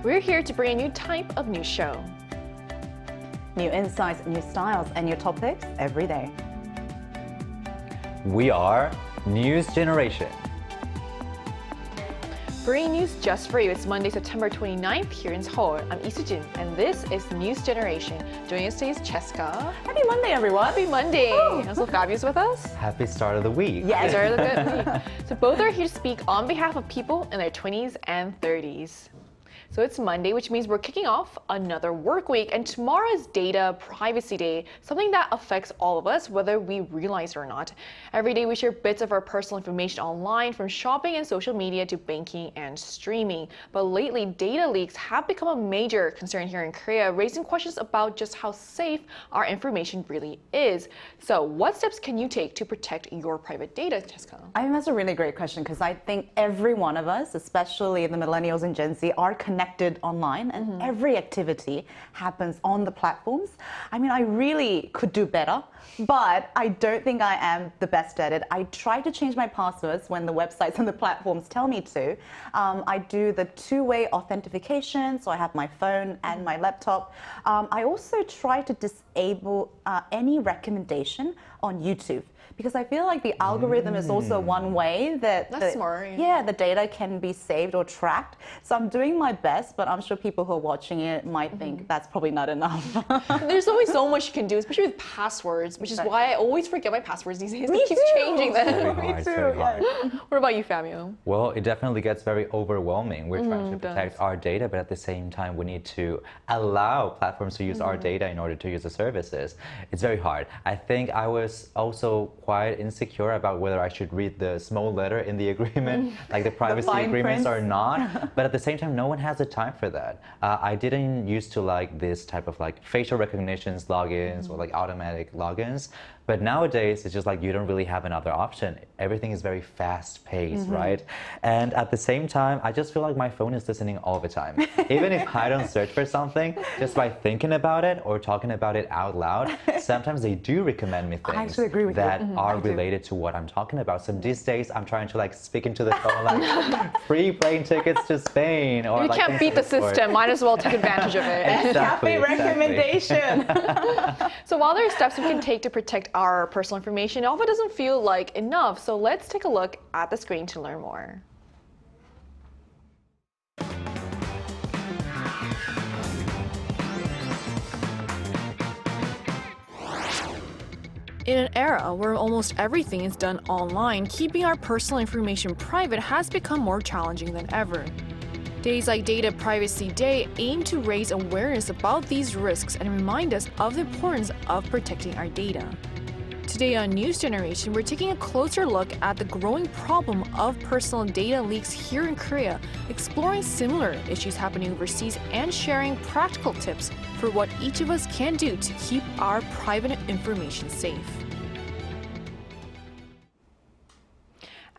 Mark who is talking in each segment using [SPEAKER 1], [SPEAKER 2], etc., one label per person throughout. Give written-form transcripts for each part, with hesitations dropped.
[SPEAKER 1] We're here to bring a new type of news show.
[SPEAKER 2] New insights, new styles, and new topics every day.
[SPEAKER 3] We are News Generation.
[SPEAKER 1] Bringing news just for you. It's Monday, September 29th here in Seoul. I'm Lee Soo-jin, and this is News Generation. Joining us today is Cheska.
[SPEAKER 2] Happy Monday, everyone.
[SPEAKER 1] Happy Monday. Also, Fabio's with us.
[SPEAKER 3] Happy start of the week.
[SPEAKER 2] Yes.
[SPEAKER 1] Start of the good week. So both are here to speak on behalf of people in their 20s and 30s. So it's Monday, which means we're kicking off another work week, and tomorrow is Data Privacy Day, something that affects all of us, whether we realize it or not. Every day we share bits of our personal information online, from shopping and social media to banking and streaming. But lately, data leaks have become a major concern here in Korea, raising questions about just how safe our information really is. So what steps can you take to protect your private data, Cheska?
[SPEAKER 2] I think that's a really great question, because I think every one of us, especially the millennials and Gen Z, are connected online, and every activity happens on the platforms. I mean, I really could do better, but I don't think I am the best at it. I try to change my passwords when the websites and the platforms tell me to. I do the two-way authentication, so I have my phone and my laptop. I also try to disable any recommendation on YouTube, because I feel like the algorithm is also one way that the data can be saved or tracked. So I'm doing my best, but I'm sure people who are watching it might think that's probably not enough.
[SPEAKER 1] There's always so much you can do, especially with passwords, which is why I always forget my passwords these days. It keeps changing them.
[SPEAKER 3] Me too.
[SPEAKER 1] What about you, Fabio?
[SPEAKER 3] Well, it definitely gets very overwhelming. We're trying to protect our data, but at the same time, we need to allow platforms to use our data in order to use the services. It's very hard. I think I was also quite insecure about whether I should read the small letter in the agreement, like the privacy agreements or not. But at the same time, no one has the time for that. I didn't used to like this type of like facial recognitions logins or like automatic logins. But nowadays, it's just like you don't really have another option. Everything is very fast-paced, right? And at the same time, I just feel like my phone is listening all the time. Even if I don't search for something, just by thinking about it or talking about it out loud, sometimes they do recommend me things that are related to what I'm talking about. So these days, I'm trying to like speak into the phone like free plane tickets to Spain. Or
[SPEAKER 1] You
[SPEAKER 3] like
[SPEAKER 1] can't beat the system. Might as well take advantage of it.
[SPEAKER 3] Exactly,
[SPEAKER 2] recommendation.
[SPEAKER 1] So while there are steps we can take to protect our personal information, it often doesn't feel like enough. So let's take a look at the screen to learn more. In an era where almost everything is done online, keeping our personal information private has become more challenging than ever. Days like Data Privacy Day aim to raise awareness about these risks and remind us of the importance of protecting our data. Today on News Generation, we're taking a closer look at the growing problem of personal data leaks here in Korea, exploring similar issues happening overseas and sharing practical tips for what each of us can do to keep our private information safe.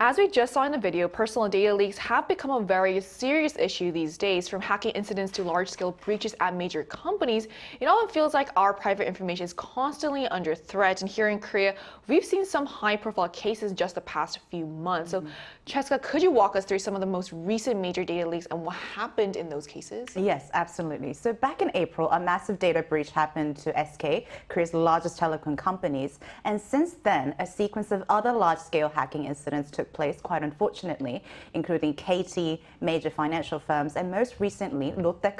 [SPEAKER 1] As we just saw in the video, personal data leaks have become a very serious issue these days. From hacking incidents to large-scale breaches at major companies, it often feels like our private information is constantly under threat. And here in Korea, we've seen some high-profile cases just the past few months. So, Cheska, could you walk us through some of the most recent major data leaks and what happened in those cases?
[SPEAKER 2] Yes, absolutely. So back in April, a massive data breach happened to SK, Korea's largest telecom companies. And since then, a sequence of other large-scale hacking incidents took place, quite unfortunately, including KT, major financial firms, and most recently, Lotte.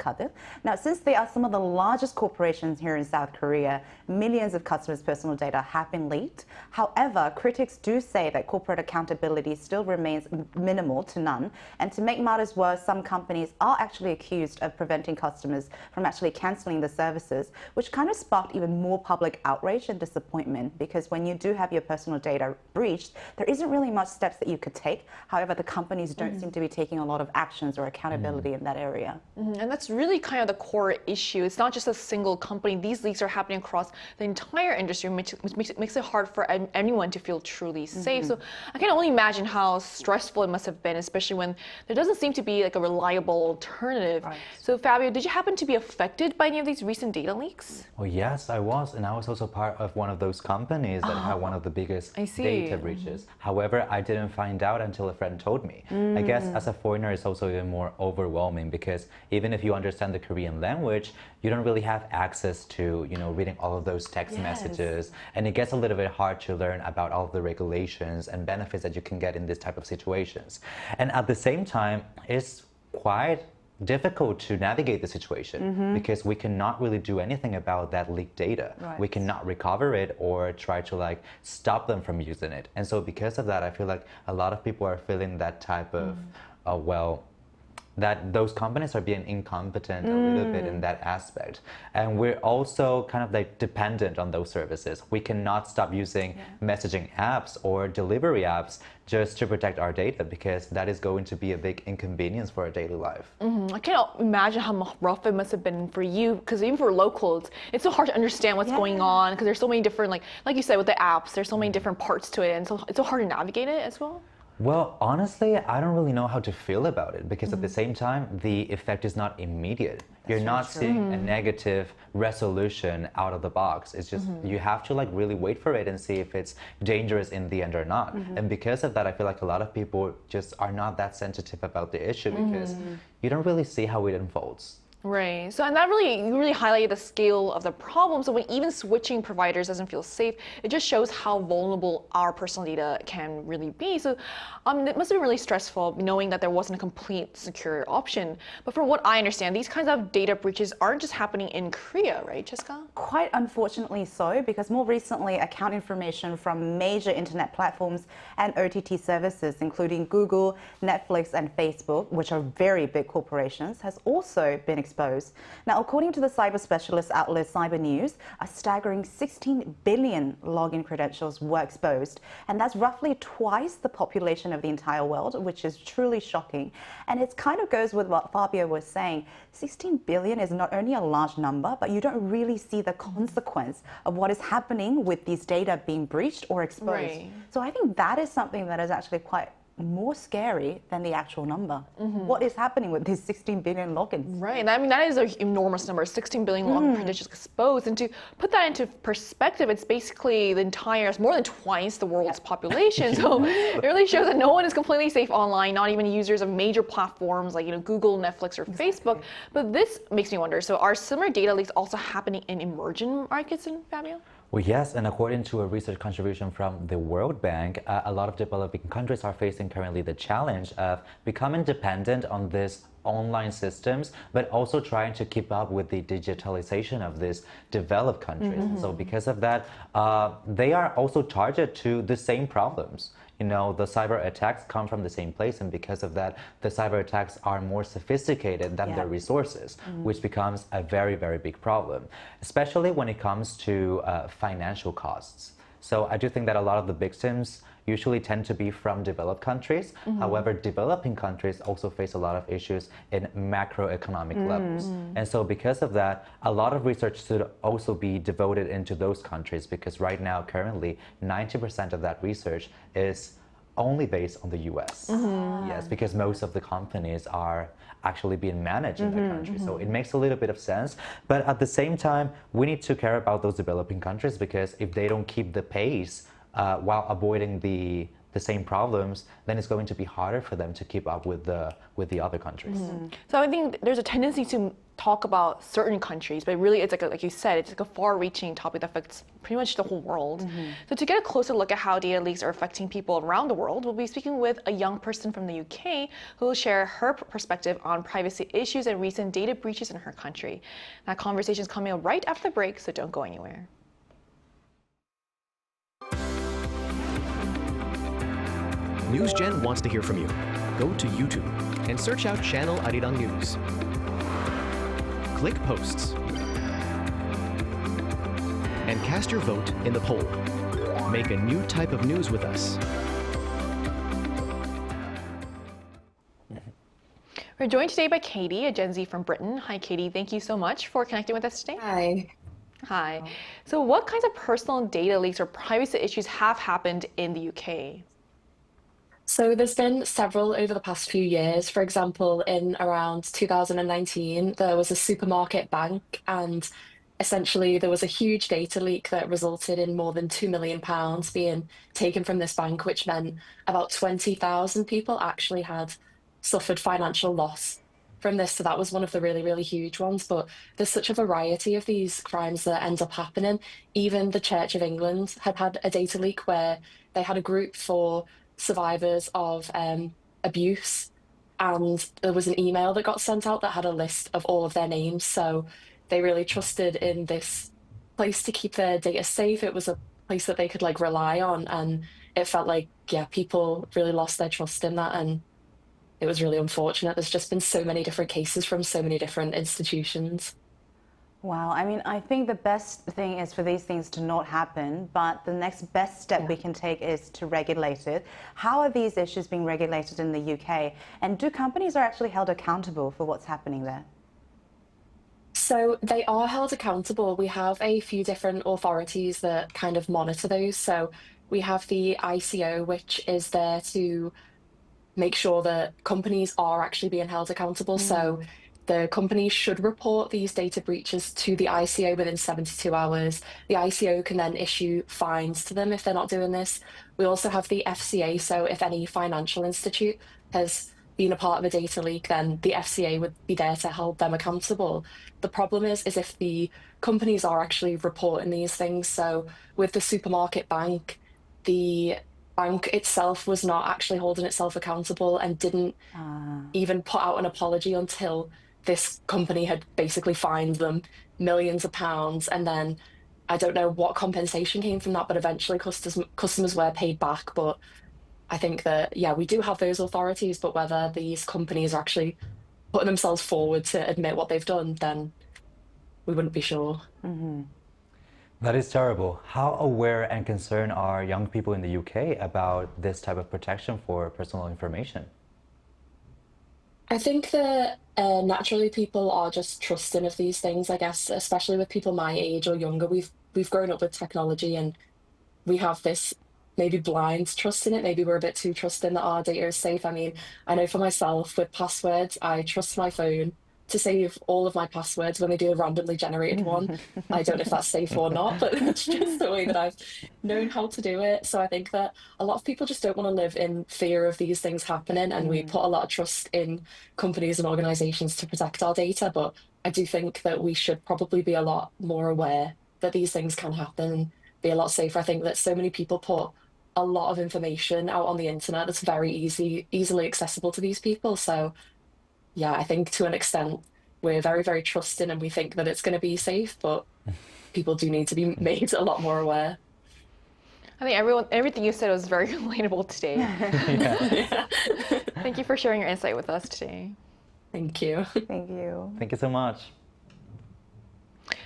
[SPEAKER 2] Now, since they are some of the largest corporations here in South Korea, millions of customers' personal data have been leaked. However, critics do say that corporate accountability still remains minimal to none. And to make matters worse, some companies are actually accused of preventing customers from actually canceling the services, which kind of sparked even more public outrage and disappointment, because when you do have your personal data breached, there isn't really much steps that you could take. However, the companies don't seem to be taking a lot of actions or accountability in that area.
[SPEAKER 1] And that's really kind of the core issue. It's not just a single company. These leaks are happening across the entire industry, which makes it hard for anyone to feel truly safe. So I can only imagine how stressful it must have been, especially when there doesn't seem to be like a reliable alternative. So Fabio, did you happen to be affected by any of these recent data leaks?
[SPEAKER 3] Oh yes, I was, and I was also part of one of those companies that had one of the biggest data breaches. However, I didn't find out until a friend told me. I guess as a foreigner, it's also even more overwhelming because even if you understand the Korean language, you don't really have access to, reading all of those text messages. And it gets a little bit hard to learn about all of the regulations and benefits that you can get in this type of situations. And at the same time, it's quite difficult to navigate the situation because we cannot really do anything about that leaked data. We cannot recover it or try to stop them from using it. And so because of that, I feel like a lot of people are feeling that type of, that those companies are being incompetent a little bit in that aspect. And we're also kind of dependent on those services. We cannot stop using messaging apps or delivery apps just to protect our data because that is going to be a big inconvenience for our daily life.
[SPEAKER 1] I can't imagine how rough it must have been for you because even for locals, it's so hard to understand what's going on because there's so many different, like you said with the apps, there's so many different parts to it and so it's so hard to navigate it as well.
[SPEAKER 3] Well, honestly, I don't really know how to feel about it because at the same time, the effect is not immediate. You're not seeing a negative resolution out of the box. It's just you have to really wait for it and see if it's dangerous in the end or not. And because of that, I feel like a lot of people just are not that sensitive about the issue because you don't really see how it unfolds.
[SPEAKER 1] Right. So, and that you really highlighted the scale of the problem. So when even switching providers doesn't feel safe, it just shows how vulnerable our personal data can really be. So it must have been really stressful knowing that there wasn't a complete secure option. But from what I understand, these kinds of data breaches aren't just happening in Korea, right, Jessica?
[SPEAKER 2] Quite unfortunately so, because more recently, account information from major internet platforms and OTT services, including Google, Netflix, and Facebook, which are very big corporations, has also been exposed. Now, according to the cyber specialist outlet Cyber News, a staggering 16 billion login credentials were exposed, and that's roughly twice the population of the entire world, which is truly shocking. And it kind of goes with what Fabio was saying. 16 billion is not only a large number, but you don't really see the consequence of what is happening with these data being breached or exposed.
[SPEAKER 1] Right.
[SPEAKER 2] So I think that is something that is actually quite more scary than the actual number. What is happening with these 16 billion logins?
[SPEAKER 1] Right. I mean, that is an enormous number, 16 billion login credentials exposed. And to put that into perspective, it's basically it's more than twice the world's population. So it really shows that no one is completely safe online, not even users of major platforms like, Google, Netflix, or Facebook. But this makes me wonder, so are similar data leaks also happening in emerging markets, Fabio?
[SPEAKER 3] Well, yes, and according to a research contribution from the World Bank, a lot of developing countries are facing currently the challenge of becoming dependent on these online systems, but also trying to keep up with the digitalization of these developed countries. So because of that, they are also targeted to the same problems. The cyber attacks come from the same place, and because of that, the cyber attacks are more sophisticated than their resources, which becomes a very, very big problem, especially when it comes to financial costs. So I do think that a lot of the victims usually tend to be from developed countries. However, developing countries also face a lot of issues in macroeconomic levels. And so because of that, a lot of research should also be devoted into those countries because right now, currently, 90% of that research is only based on the US. Yes, because most of the companies are actually being managed in the country. So it makes a little bit of sense. But at the same time, we need to care about those developing countries because if they don't keep the pace while avoiding the same problems, then it's going to be harder for them to keep up with the other countries.
[SPEAKER 1] So I think there's a tendency to talk about certain countries, but really it's like you said, it's like a far-reaching topic that affects pretty much the whole world. So to get a closer look at how data leaks are affecting people around the world, we'll be speaking with a young person from the UK who will share her perspective on privacy issues and recent data breaches in her country. That conversation is coming up right after the break, so don't go anywhere.
[SPEAKER 4] NewsGen wants to hear from you. Go to YouTube and search out channel Arirang Click Posts and cast your vote in the poll. Make a new type of news with us.
[SPEAKER 1] We're joined today by Katie, a Gen Z from Britain. Hi, Katie. Thank you so much for connecting with us today.
[SPEAKER 5] Hi.
[SPEAKER 1] Hi. So what kinds of personal data leaks or privacy issues have happened in the UK?
[SPEAKER 5] So there's been several over the past few years. For example, in around 2019, there was a supermarket bank and essentially there was a huge data leak that resulted in more than £2 million being taken from this bank, which meant about 20,000 people actually had suffered financial loss from this. So that was one of the really, really huge ones. But there's such a variety of these crimes that end up happening. Even the Church of England had a data leak where they had a group for survivors of abuse. And there was an email that got sent out that had a list of all of their names. So they really trusted in this place to keep their data safe. It was a place that they could like rely on. And it felt like, yeah, people really lost their trust in that. And it was really unfortunate. There's just been so many different cases from so many different institutions.
[SPEAKER 2] Wow, I mean, I think the best thing is for these things to not happen, but the next best step we can take is to regulate it. How are these issues being regulated in the UK? And do companies are actually held accountable for what's happening there?
[SPEAKER 5] So they are held accountable. We have a few different authorities that kind of monitor those. So we have the ICO, which is there to make sure that companies are actually being held accountable. So the companies should report these data breaches to the ICO within 72 hours. The ICO can then issue fines to them if they're not doing this. We also have the FCA. So if any financial institute has been a part of a data leak, then the FCA would be there to hold them accountable. The problem is if the companies are actually reporting these things. So with the supermarket bank, the bank itself was not actually holding itself accountable and didn't even put out an apology until this company had basically fined them millions of pounds. And then I don't know what compensation came from that, but eventually customers were paid back. But I think that, yeah, we do have those authorities, but whether these companies are actually putting themselves forward to admit what they've done, then we wouldn't be sure.
[SPEAKER 3] That is terrible. How aware and concerned are young people in the UK about this type of protection for personal information?
[SPEAKER 5] I think that naturally people are just trusting of these things, I guess, especially with people my age or younger. We've grown up with technology and we have this maybe blind trust in it. Maybe we're a bit too trusting that our data is safe. I mean, I know for myself with passwords, I trust my phone to save all of my passwords when they do a randomly generated one. I don't know if that's safe or not, but it's just the way that I've known how to do it. So I think that a lot of people just don't want to live in fear of these things happening, and we put a lot of trust in companies and organizations to protect our data. But I do think that we should probably be a lot more aware that these things can happen and be a lot safer. I think that so many people put a lot of information out on the internet that's very easily accessible to these people. So yeah, I think to an extent we're very, very trusting and we think that it's going to be safe, but people do need to be made a lot more aware.
[SPEAKER 1] I think everything you said was very relatable today.
[SPEAKER 5] Yeah.
[SPEAKER 1] Thank you for sharing your insight with us today.
[SPEAKER 5] Thank you.
[SPEAKER 2] Thank you.
[SPEAKER 3] Thank you so much.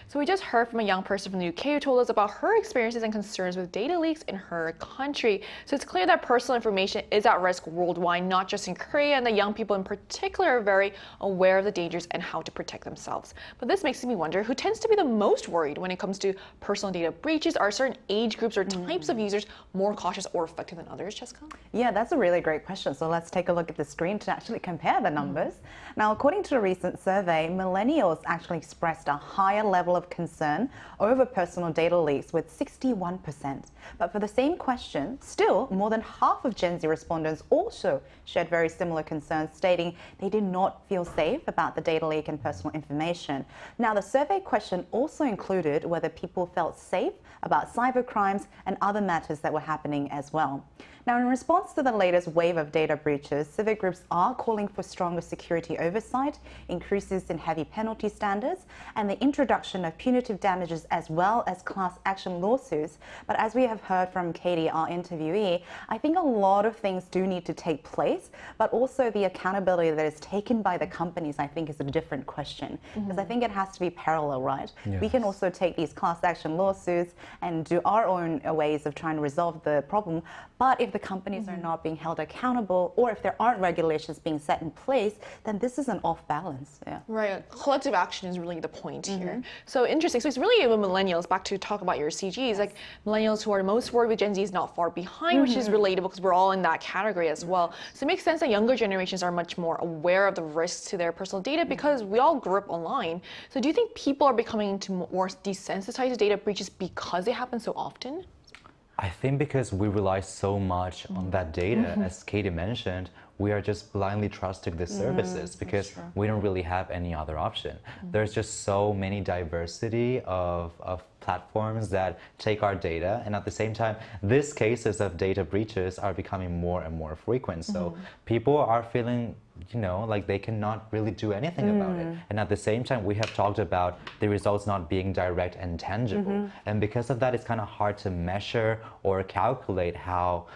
[SPEAKER 1] So we just heard from a young person from the UK who told us about her experiences and concerns with data leaks in her country. So it's clear that personal information is at risk worldwide, not just in Korea, and that young people in particular are very aware of the dangers and how to protect themselves. But this makes me wonder who tends to be the most worried when it comes to personal data breaches. Are certain age groups or types of users more cautious or effective than others, Jessica?
[SPEAKER 2] Yeah, that's a really great question. So let's take a look at the screen to actually compare the numbers. Now, according to a recent survey, millennials actually expressed a higher level of concern over personal data leaks with 61%. But for the same question, still more than half of Gen Z respondents also shared very similar concerns, stating they did not feel safe about the data leak and personal information. Now, the survey question also included whether people felt safe about cybercrimes and other matters that were happening as well. Now, in response to the latest wave of data breaches, civic groups are calling for stronger security oversight, increases in heavy penalty standards, and the introduction of punitive damages as well as class action lawsuits. But as we have heard from Katie, our interviewee, I think a lot of things do need to take place, but also the accountability that is taken by the companies, I think, is a different question. Because I think it has to be parallel, right?
[SPEAKER 3] Yes.
[SPEAKER 2] We can also take these class action lawsuits and do our own ways of trying to resolve the problem. But if the companies are not being held accountable, or if there aren't regulations being set in place, then this is an off balance. Yeah.
[SPEAKER 1] Right. Collective action is really the point here. So So interesting. So it's really with millennials, back to talk about your CGs, like millennials who are most worried with Gen Z is not far behind, which is relatable because we're all in that category as well. So it makes sense that younger generations are much more aware of the risks to their personal data because we all grew up online. So do you think people are becoming more desensitized to data breaches because they happen so often?
[SPEAKER 3] I think because we rely so much on that data, as Katie mentioned, we are just blindly trusting the services because we don't really have any other option. There's just so many diversity of platforms that take our data, and at the same time, these cases of data breaches are becoming more and more frequent. So people are feeling, you know, like they cannot really do anything about it. And at the same time, we have talked about the results not being direct and tangible. And because of that, it's kind of hard to measure or calculate how,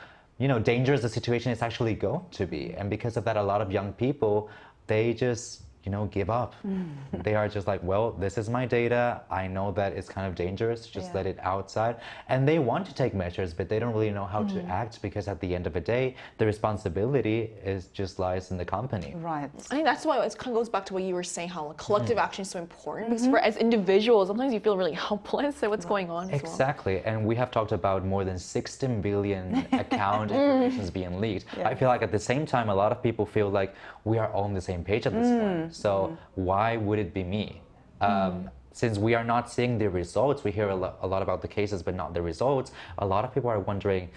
[SPEAKER 3] you know, dangerous the situation is actually going to be. And because of that, a lot of young people, they just, you know, give up. They are just like, well, this is my data. I know that it's kind of dangerous. Just let it outside. And they want to take measures, but they don't really know how to act because at the end of the day, the responsibility is just lies in the company.
[SPEAKER 2] Right.
[SPEAKER 1] I think that's why it kind of goes back to what you were saying, how collective action is so important. Because as individuals, sometimes you feel really helpless at what's going on as well.
[SPEAKER 3] Exactly. And we have talked about more than 16 billion account information being leaked. I feel like at the same time, a lot of people feel like we are all on the same page at this point. So why would it be me? Since we are not seeing the results, we hear a lot about the cases, but not the results. A lot of people are wondering,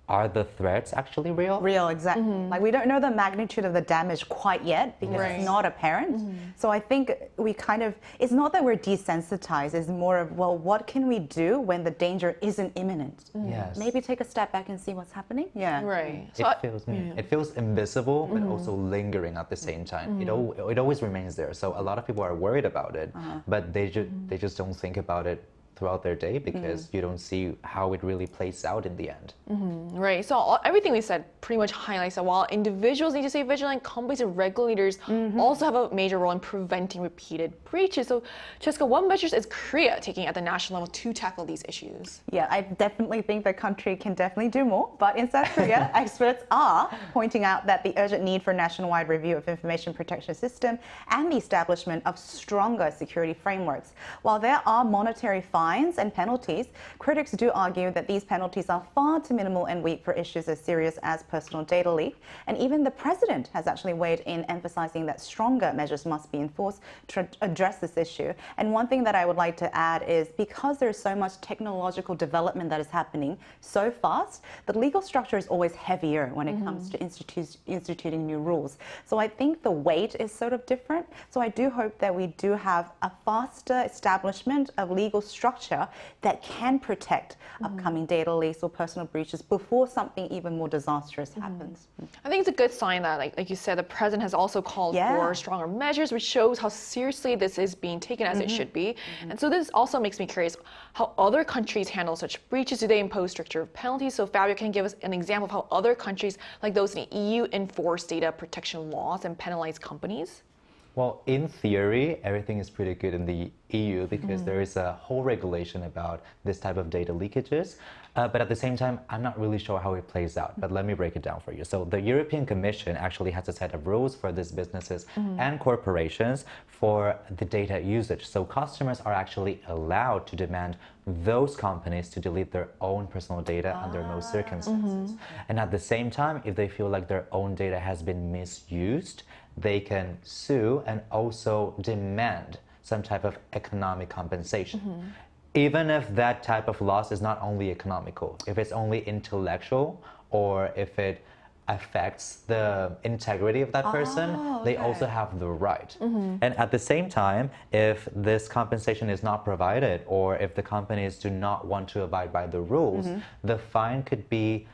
[SPEAKER 3] are the threats actually real?
[SPEAKER 2] Real, exactly. Like we don't know the magnitude of the damage quite yet because it's not apparent. So I think we kind of, it's not that we're desensitized, it's more of, well, what can we do when the danger isn't imminent?
[SPEAKER 3] Yes.
[SPEAKER 2] Maybe take a step back and see what's happening. Yeah.
[SPEAKER 1] Right. So
[SPEAKER 3] It feels invisible, but also lingering at the same time. It always remains there. So a lot of people are worried about it, but they just don't think about it throughout their day because you don't see how it really plays out in the end.
[SPEAKER 1] Right. So everything we said pretty much highlights that while individuals need to stay vigilant, companies and regulators also have a major role in preventing repeated breaches. So, Jessica, what measures is Korea taking at the national level to tackle these issues?
[SPEAKER 2] Yeah, I definitely think the country can definitely do more. But in South Korea, experts are pointing out that the urgent need for nationwide review of information protection system and the establishment of stronger security frameworks. While there are monetary fines and penalties, critics do argue that these penalties are far too minimal and weak for issues as serious as personal data leak. And even the president has actually weighed in, emphasizing that stronger measures must be enforced to address this issue. And one thing that I would like to add is because there's so much technological development that is happening so fast, the legal structure is always heavier when it comes to instituting new rules. So I think the weight is sort of different. So I do hope that we do have a faster establishment of legal structure that can protect upcoming data leaks or personal breaches before something even more disastrous happens.
[SPEAKER 1] I think it's a good sign that, like you said, the president has also called for stronger measures, which shows how seriously this is being taken as it should be. And so this also makes me curious how other countries handle such breaches. Do they impose stricter penalties? So Fabio can give us an example of how other countries, like those in the EU, enforce data protection laws and penalize companies?
[SPEAKER 3] Well, in theory, everything is pretty good in the EU because there is a whole regulation about this type of data leakages. But at the same time, I'm not really sure how it plays out. But let me break it down for you. So the European Commission actually has a set of rules for these businesses and corporations for the data usage. So customers are actually allowed to demand those companies to delete their own personal data under no circumstances. And at the same time, if they feel like their own data has been misused, they can sue and also demand some type of economic compensation. Even if that type of loss is not only economical, if it's only intellectual or if it affects the integrity of that person, they also have the right. And at the same time, if this compensation is not provided or if the companies do not want to abide by the rules, the fine could be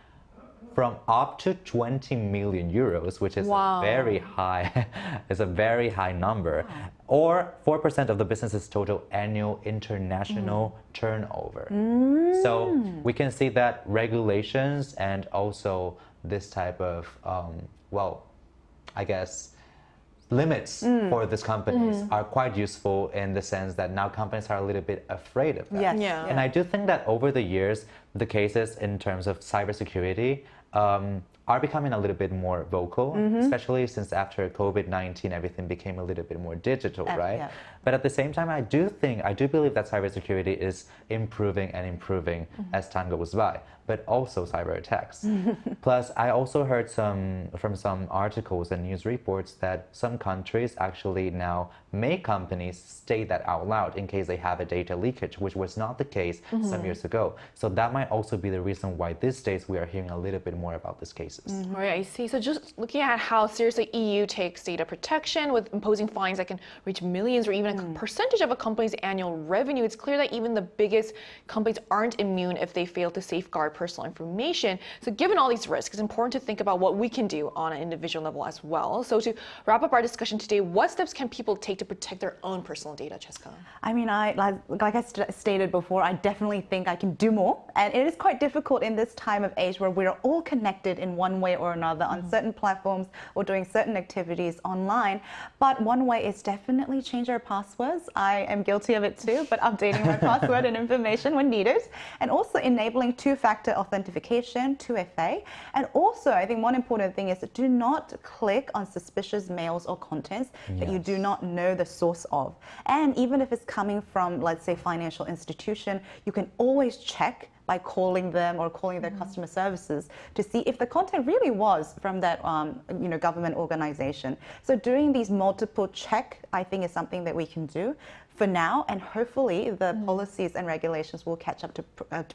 [SPEAKER 3] from up to 20 million euros, which is a very high, is a very high number, or 4% of the business's total annual international turnover. So we can see that regulations and also this type of, well, I guess, limits for these companies are quite useful in the sense that now companies are a little bit afraid of that. And I do think that over the years, the cases in terms of cybersecurity are becoming a little bit more vocal, especially since after COVID-19, everything became a little bit more digital, right?
[SPEAKER 2] Yeah.
[SPEAKER 3] But at the same time, I do believe that cybersecurity is improving and improving as time goes by, but also cyber attacks. Plus, I also heard from some articles and news reports that some countries actually now make companies state that out loud in case they have a data leakage, which was not the case some years ago. So that might also be the reason why these days we are hearing a little bit more about these cases.
[SPEAKER 1] Right, I see. So just looking at how seriously EU takes data protection with imposing fines that can reach millions or even a percentage of a company's annual revenue, it's clear that even the biggest companies aren't immune if they fail to safeguard personal information. So given all these risks, it's important to think about what we can do on an individual level as well. So to wrap up our discussion today, what steps can people take to protect their own personal data, Cheska?
[SPEAKER 2] I mean, like I stated before, I definitely think I can do more. And it is quite difficult in this time of age where we're all connected in one way or another on certain platforms or doing certain activities online. But one way is definitely change our passwords. I am guilty of it too, but updating my password and information when needed. And also enabling two-factor authentication, 2FA. And also, I think one important thing is do not click on suspicious mails or contents that you do not know the source of. And even if it's coming from, let's say, financial institution, you can always check by calling them or calling their customer services to see if the content really was from that government organization. So doing these multiple check, I think, is something that we can do for now, and hopefully the policies and regulations will catch up to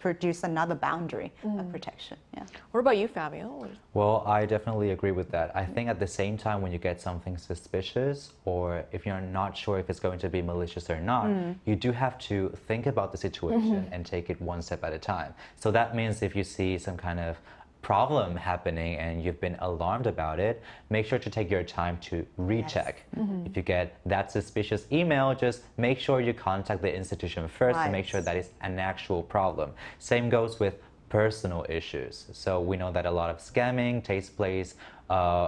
[SPEAKER 2] produce another boundary of protection. Yeah.
[SPEAKER 1] What about you, Fabio?
[SPEAKER 3] Well, I definitely agree with that. I think at the same time, when you get something suspicious, or if you're not sure if it's going to be malicious or not, you do have to think about the situation and take it one step at a time. So that means if you see some kind of problem happening and you've been alarmed about it, make sure to take your time to recheck. If you get that suspicious email, just make sure you contact the institution first to make sure that it's an actual problem. Same goes with personal issues. So we know that a lot of scamming takes place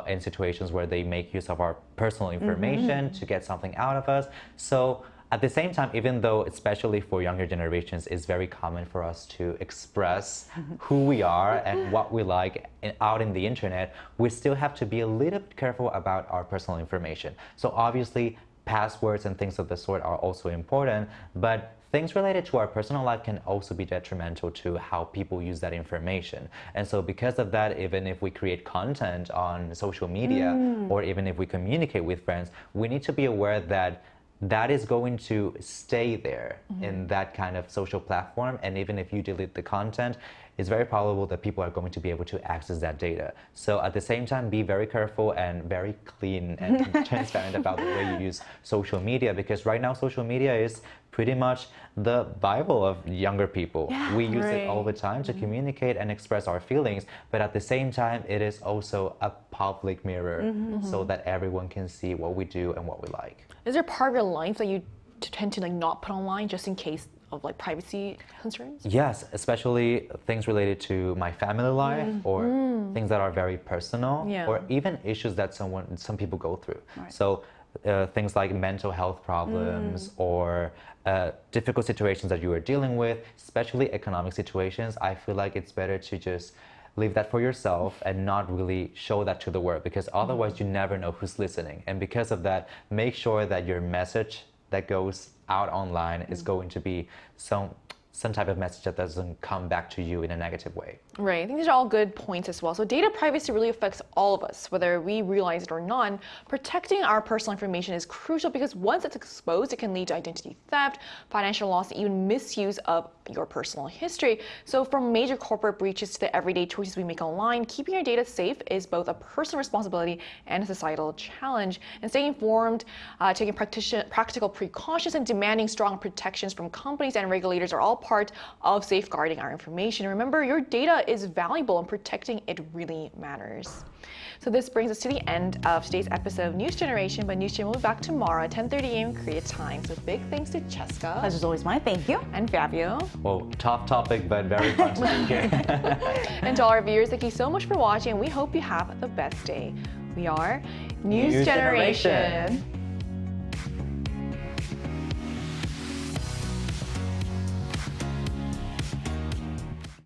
[SPEAKER 3] in situations where they make use of our personal information to get something out of us. So at the same time, even though, especially for younger generations, it's very common for us to express who we are and what we like out in the internet, we still have to be a little bit careful about our personal information. So obviously, passwords and things of the sort are also important, but things related to our personal life can also be detrimental to how people use that information. And so because of that, even if we create content on social media or even if we communicate with friends, we need to be aware that that is going to stay there in that kind of social platform. And even if you delete the content, it's very probable that people are going to be able to access that data. So at the same time, be very careful and very clean and transparent about the way you use social media, because right now social media is pretty much the Bible of younger people. We use it all the time to communicate and express our feelings, but at the same time, it is also a public mirror so that everyone can see what we do and what we like.
[SPEAKER 1] Is there part of your life that you tend to not put online just in case of privacy concerns? Yes,
[SPEAKER 3] especially things related to my family life or things that are very personal or even issues that some people go through. So things like mental health problems or difficult situations that you are dealing with, especially economic situations, I feel like it's better to just leave that for yourself and not really show that to the world, because otherwise you never know who's listening. And because of that, make sure that your message that goes out online is going to be some type of message that doesn't come back to you in a negative way.
[SPEAKER 1] Right, I think these are all good points as well. So data privacy really affects all of us, whether we realize it or not. Protecting our personal information is crucial because once it's exposed, it can lead to identity theft, financial loss, and even misuse of your personal history. So from major corporate breaches to the everyday choices we make online, keeping your data safe is both a personal responsibility and a societal challenge. And staying informed, taking practical precautions, and demanding strong protections from companies and regulators are all part of safeguarding our information. Remember, your data is valuable and protecting it really matters. So this brings us to the end of today's episode of News Generation, but News Gen will be back tomorrow at 10:30 a.m. Korea time. So big thanks to Cheska.
[SPEAKER 2] Pleasure's always mine, thank you.
[SPEAKER 1] And Fabio.
[SPEAKER 3] Well, tough topic, but very fun to be here.
[SPEAKER 1] And to all our viewers, thank you so much for watching. We hope you have the best day. We are News Generation.